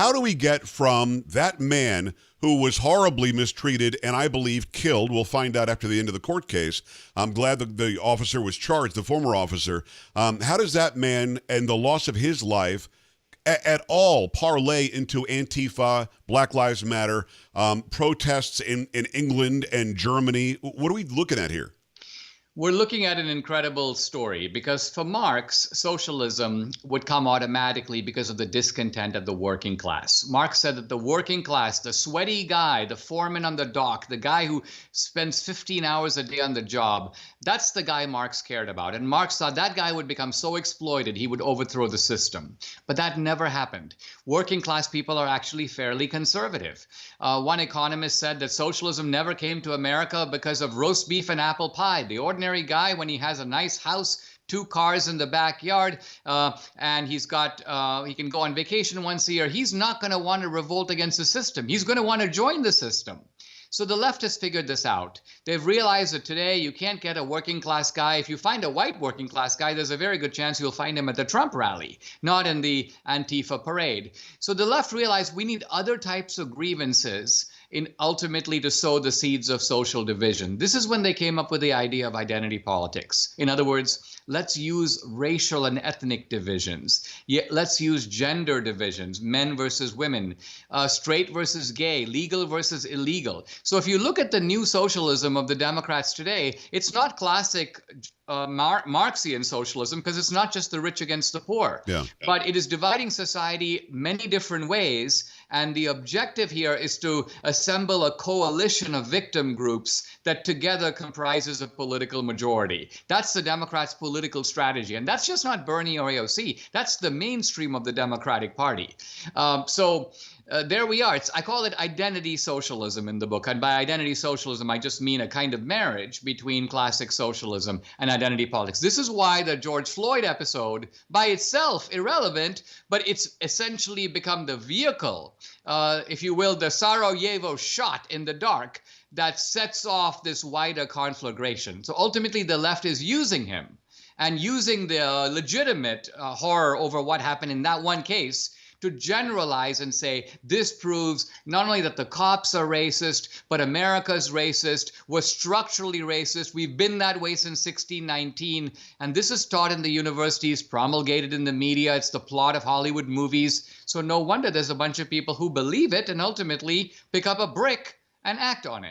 How do we get from that man who was horribly mistreated and I believe killed? We'll find out after the end of the court case. I'm glad that the officer was charged, the former officer. How does that man and the loss of his life at all parlay into Antifa, Black Lives Matter, protests in England and Germany? What are we looking at here? We're looking at an incredible story because for Marx, socialism would come automatically because of the discontent of the working class. Marx said that the working class, the sweaty guy, the foreman on the dock, the guy who spends 15 hours a day on the job, that's the guy Marx cared about. And Marx thought that guy would become so exploited, he would overthrow the system. But that never happened. Working class people are actually fairly conservative. One economist said that socialism never came to America because of roast beef and apple pie. The ordinary guy, when he has a nice house, 2 cars in the backyard, and he can go on vacation once a year, he's not going to want to revolt against the system. He's going to want to join the system. So the left has figured this out. They've realized that today you can't get a working class guy. If you find a white working class guy, there's a very good chance you'll find him at the Trump rally, not in the Antifa parade. So the left realized we need other types of grievances ultimately to sow the seeds of social division. This is when they came up with the idea of identity politics. In other words, let's use racial and ethnic divisions. Let's use gender divisions, men versus women, straight versus gay, legal versus illegal. So if you look at the new socialism of the Democrats today, it's not classic Marxian socialism because it's not just the rich against the poor, but it is dividing society many different ways. And the objective here is to assemble a coalition of victim groups that together comprises a political majority. That's the Democrats' political strategy. And that's just not Bernie or AOC. That's the mainstream of the Democratic Party. There we are. I call it identity socialism in the book. And by identity socialism, I just mean a kind of marriage between classic socialism and identity politics. This is why the George Floyd episode, by itself irrelevant, but it's essentially become the vehicle, if you will, the Sarajevo shot in the dark that sets off this wider conflagration. So ultimately, the left is using him and using the legitimate horror over what happened in that one case to generalize and say, this proves not only that the cops are racist, but America's racist. We're structurally racist. We've been that way since 1619. And this is taught in the universities, promulgated in the media. It's the plot of Hollywood movies. So no wonder there's a bunch of people who believe it and ultimately pick up a brick and act on it.